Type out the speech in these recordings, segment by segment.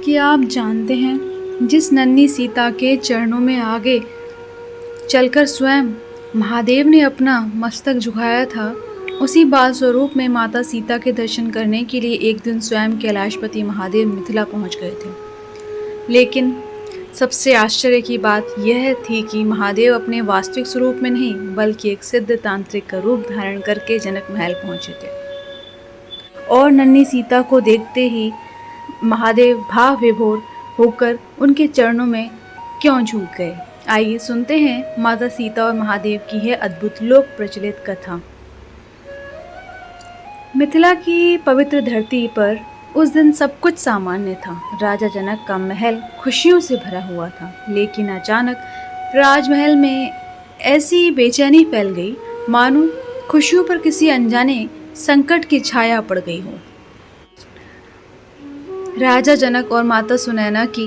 क्या आप जानते हैं जिस नन्ही सीता के चरणों में आगे चलकर स्वयं महादेव ने अपना मस्तक झुकाया था, उसी बाल स्वरूप में माता सीता के दर्शन करने के लिए एक दिन स्वयं कैलाशपति महादेव मिथिला पहुंच गए थे। लेकिन सबसे आश्चर्य की बात यह थी कि महादेव अपने वास्तविक स्वरूप में नहीं बल्कि एक सिद्ध तांत्रिक का रूप धारण करके जनक महल पहुंचे थे। और नन्ही सीता को देखते ही महादेव भाव विभोर होकर उनके चरणों में क्यों झुक गए। आइए सुनते हैं माता सीता और महादेव की यह अद्भुत लोक प्रचलित कथा। मिथिला की पवित्र धरती पर उस दिन सब कुछ सामान्य था। राजा जनक का महल खुशियों से भरा हुआ था, लेकिन अचानक राजमहल में ऐसी बेचैनी फैल गई मानो खुशियों पर किसी अनजाने संकट की छाया पड़ गई हो। राजा जनक और माता सुनैना की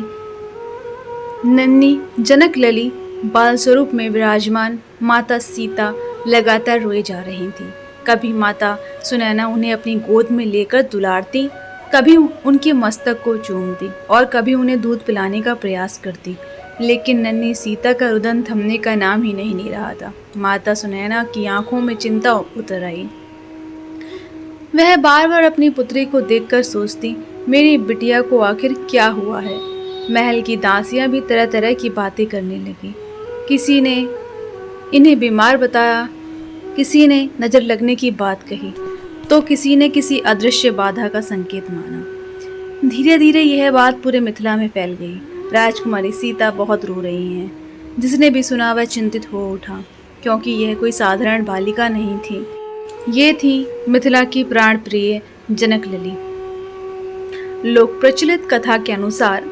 नन्ही जनक लली बाल स्वरूप में विराजमान माता सीता लगातार रोए जा रही थी। कभी माता सुनैना उन्हें अपनी गोद में लेकर दुलारती, कभी उनके मस्तक को चूमती और कभी उन्हें दूध पिलाने का प्रयास करती, लेकिन नन्ही सीता का रुदन थमने का नाम ही नहीं ले रहा था। माता सुनैना की आंखों में चिंता उतर आई। वह बार बार अपनी पुत्री को देखकर सोचती, मेरी बिटिया को आखिर क्या हुआ है। महल की दासियां भी तरह तरह की बातें करने लगी। किसी ने इन्हें बीमार बताया, किसी ने नज़र लगने की बात कही, तो किसी ने किसी अदृश्य बाधा का संकेत माना। धीरे धीरे यह बात पूरे मिथिला में फैल गई। राजकुमारी सीता बहुत रो रही हैं। जिसने भी सुना वह चिंतित हो उठा, क्योंकि यह कोई साधारण बालिका नहीं थी। ये थी मिथिला की प्राण प्रिय जनक लली। लोक प्रचलित कथा के अनुसार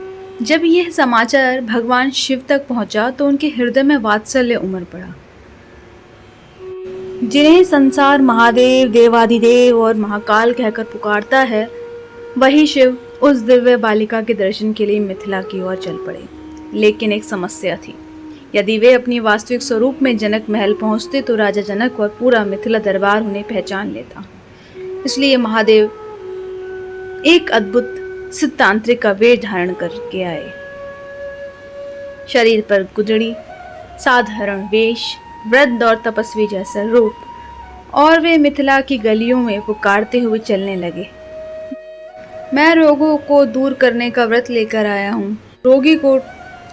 जब यह समाचार भगवान शिव तक पहुंचा तो उनके हृदय में वात्सल्य उमड़ पड़ा। जिन्हें संसार महादेव, देवाधिदेव और महाकाल कहकर पुकारता है, वही शिव उस दिव्य बालिका के दर्शन के लिए मिथिला की ओर चल पड़े। लेकिन एक समस्या थी। यदि वे अपनी वास्तविक स्वरूप में जनक महल पहुंचते तो राजा जनक और पूरा मिथिला दरबार उन्हें पहचान लेता। इसलिए महादेव एक अद्भुत सिद्ध तांत्रिक का वेश धारण करके आए। शरीर पर गुदड़ी, साधारण वेश, वृद्ध और तपस्वी जैसा रूप, और वे मिथिला की गलियों में पुकारते हुए चलने लगे, मैं रोगों को दूर करने का व्रत लेकर आया हूँ। रोगी को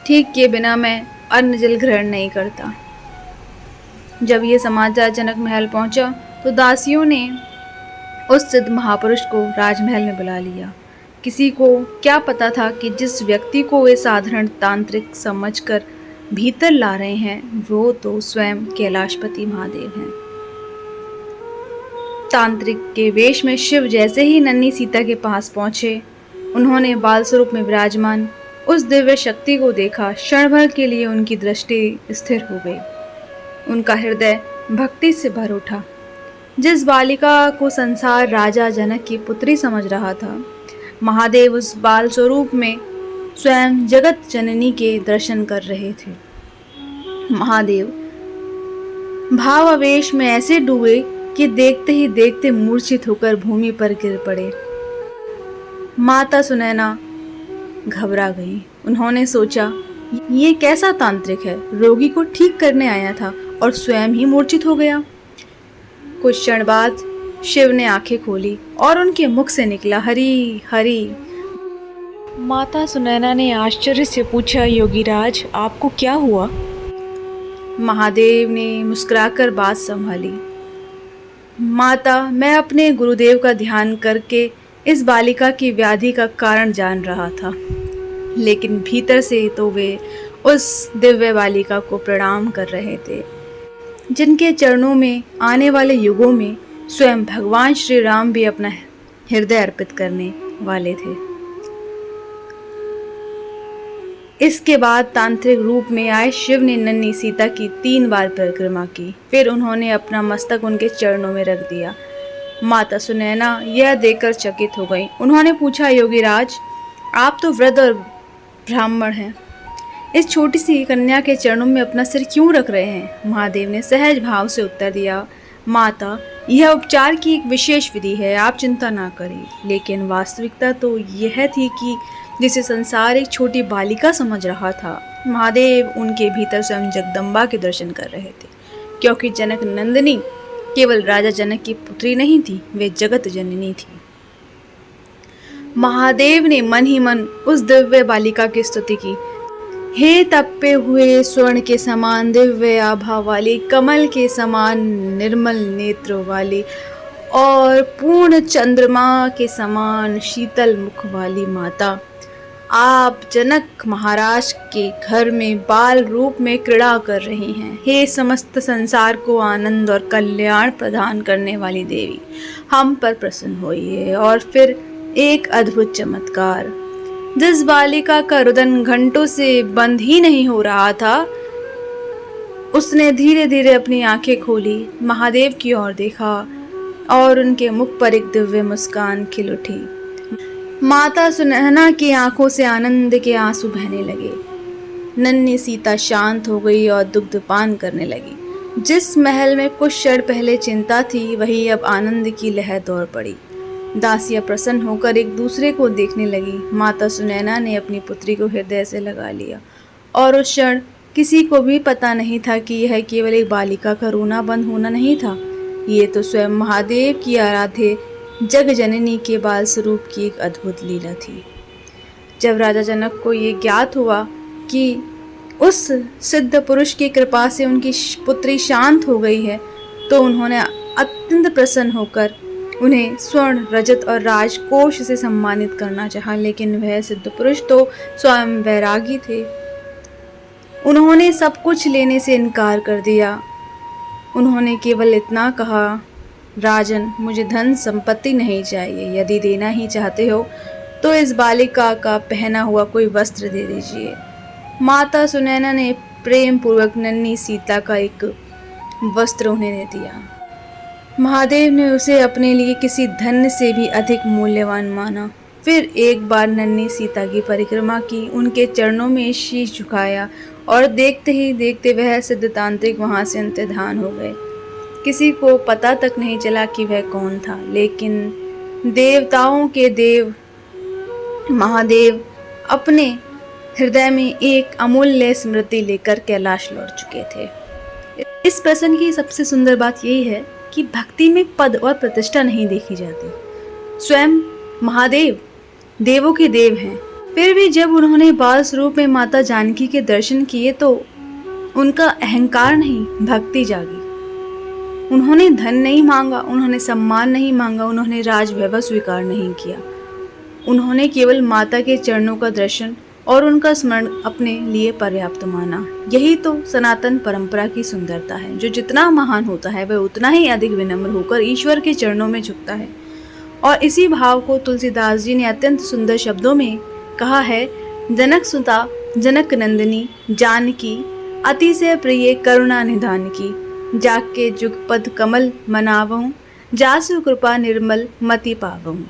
ठीक किए बिना मैं अन्न जल ग्रहण नहीं करता। जब ये समाचार जनक महल पहुंचा तो दासियों ने उस सिद्ध महापुरुष को राजमहल में बुला लिया। किसी को क्या पता था कि जिस व्यक्ति को वे साधारण तांत्रिक समझकर भीतर ला रहे हैं वो तो स्वयं कैलाशपति महादेव हैं। तांत्रिक के वेश में शिव जैसे ही नन्ही सीता के पास पहुंचे, उन्होंने बाल स्वरूप में विराजमान उस दिव्य शक्ति को देखा। क्षण भर के लिए उनकी दृष्टि स्थिर हो गई। उनका हृदय भक्ति से भर उठा। जिस बालिका को संसार राजा जनक की पुत्री समझ रहा था, महादेव उस बाल स्वरूप में स्वयं जगत जननी के दर्शन कर रहे थे। महादेव भावावेश में ऐसे डूबे कि देखते ही देखते मूर्छित होकर भूमि पर गिर पड़े। माता सुनैना घबरा गई। उन्होंने सोचा, ये कैसा तांत्रिक है, रोगी को ठीक करने आया था और स्वयं ही मूर्छित हो गया। कुछ क्षण बाद शिव ने आंखें खोली और उनके मुख से निकला, हरि हरि। माता सुनैना ने आश्चर्य से पूछा, योगीराज आपको क्या हुआ? महादेव ने मुस्कुराकर बात संभाली, माता मैं अपने गुरुदेव का ध्यान करके इस बालिका की व्याधि का कारण जान रहा था, लेकिन भीतर से तो वे उस दिव्य बालिका को प्रणाम कर रहे थे जिनके चरणों में आने वाले युगों में स्वयं भगवान श्री राम भी अपना हृदय अर्पित करने वाले थे। इसके बाद तांत्रिक रूप में आए शिव ने नन्ही सीता की 3 बार परिक्रमा की। फिर उन्होंने अपना मस्तक उनके चरणों में रख दिया। माता सुनैना यह देखकर चकित हो गई। उन्होंने पूछा, योगीराज आप तो वृद्ध और ब्राह्मण हैं, इस छोटी सी कन्या के चरणों में अपना सिर क्यों रख रहे हैं? महादेव ने सहज भाव से उत्तर दिया, माता यह उपचार की एक विशेष विधि है, आप चिंता ना करें। लेकिन वास्तविकता तो यह थी कि जिसे संसार एक छोटी बालिका समझ रहा था। महादेव उनके भीतर स्वयं जगदम्बा के दर्शन कर रहे थे, क्योंकि जनक नंदिनी केवल राजा जनक की पुत्री नहीं थी, वे जगत जननी थी। महादेव ने मन ही मन उस दिव्य बालिका की स्तुति की। हे तपे हुए स्वर्ण के समान दिव्य आभा वाली, कमल के समान निर्मल नेत्रों वाली और पूर्ण चंद्रमा के समान शीतल मुख वाली माता, आप जनक महाराज के घर में बाल रूप में क्रीड़ा कर रही हैं। हे समस्त संसार को आनंद और कल्याण प्रदान करने वाली देवी, हम पर प्रसन्न होइए। और फिर एक अद्भुत चमत्कार, जिस बालिका का रुदन घंटों से बंद ही नहीं हो रहा था, उसने धीरे धीरे अपनी आंखें खोली, महादेव की ओर देखा और उनके मुख पर एक दिव्य मुस्कान खिल उठी। माता सुनैना की आंखों से आनंद के आंसू बहने लगे। नन्ही सीता शांत हो गई और दुग्धपान करने लगी। जिस महल में कुछ क्षण पहले चिंता थी, वही अब आनंद की लहर दौड़ पड़ी। दासियां प्रसन्न होकर एक दूसरे को देखने लगी। माता सुनैना ने अपनी पुत्री को हृदय से लगा लिया और उस क्षण किसी को भी पता नहीं था कि यह केवल एक बालिका का रोना बंद होना नहीं था, ये तो स्वयं महादेव की आराध्य जग जननी के बाल स्वरूप की एक अद्भुत लीला थी। जब राजा जनक को ये ज्ञात हुआ कि उस सिद्ध पुरुष की कृपा से उनकी पुत्री शांत हो गई है, तो उन्होंने अत्यंत प्रसन्न होकर उन्हें स्वर्ण, रजत और राजकोष से सम्मानित करना चाहा, लेकिन वह सिद्ध पुरुष तो स्वयं वैरागी थे। उन्होंने सब कुछ लेने से इनकार कर दिया। उन्होंने केवल इतना कहा, राजन, मुझे धन संपत्ति नहीं चाहिए, यदि देना ही चाहते हो तो इस बालिका का पहना हुआ कोई वस्त्र दे दीजिए। माता सुनैना ने प्रेम पूर्वक नन्ही सीता का एक वस्त्र उन्हें दे दिया। महादेव ने उसे अपने लिए किसी धन से भी अधिक मूल्यवान माना। फिर एक बार नन्ही सीता की परिक्रमा की, उनके चरणों में शीश झुकाया और देखते ही देखते वह सिद्ध तांत्रिक वहां से अंतर्धान हो गए। किसी को पता तक नहीं चला कि वह कौन था, लेकिन देवताओं के देव महादेव अपने हृदय में एक अमूल्य स्मृति लेकर कैलाश लौट चुके थे। इस प्रसंग की सबसे सुंदर बात यही है कि भक्ति में पद और प्रतिष्ठा नहीं देखी जाती। स्वयं महादेव देवों के देव हैं, फिर भी जब उन्होंने बाल स्वरूप में माता जानकी के दर्शन किए तो उनका अहंकार नहीं, भक्ति जागी। उन्होंने धन नहीं मांगा, उन्होंने सम्मान नहीं मांगा, उन्होंने राजवैभव स्वीकार नहीं किया। उन्होंने केवल माता के चरणों का दर्शन और उनका स्मरण अपने लिए पर्याप्त माना। यही तो सनातन परंपरा की सुंदरता है। जो जितना महान होता है वह उतना ही अधिक विनम्र होकर ईश्वर के चरणों में झुकता है। और इसी भाव को तुलसीदास जी ने अत्यंत सुंदर शब्दों में कहा है, जनक सुता जनक नंदिनी जानकी, अति से प्रिय करुणा निधान की, जाके जुगपद कमल मनावहूँ, जासु कृपा निर्मल मति पावहूँ।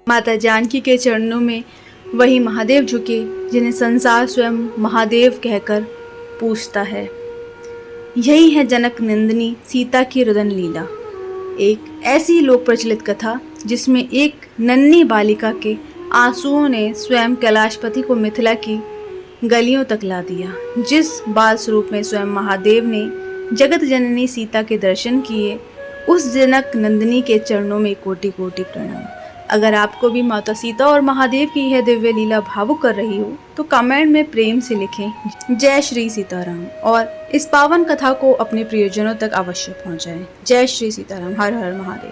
माता जानकी के चरणों में वही महादेव झुके जिन्हें संसार स्वयं महादेव कहकर पूछता है। यही है जनक नंदिनी सीता की रुदन लीला, एक ऐसी लोक प्रचलित कथा जिसमें एक नन्ही बालिका के आंसुओं ने स्वयं कैलाशपति को मिथिला की गलियों तक ला दिया। जिस बाल स्वरूप में स्वयं महादेव ने जगत जननी सीता के दर्शन किए, उस जनक नंदिनी के चरणों में कोटि कोटि प्रणाम। अगर आपको भी माता सीता और महादेव की यह दिव्य लीला भावुक कर रही हो तो कमेंट में प्रेम से लिखें जय श्री सीताराम और इस पावन कथा को अपने प्रियजनों तक अवश्य पहुंचाएं। जय श्री सीताराम। हर हर महादेव।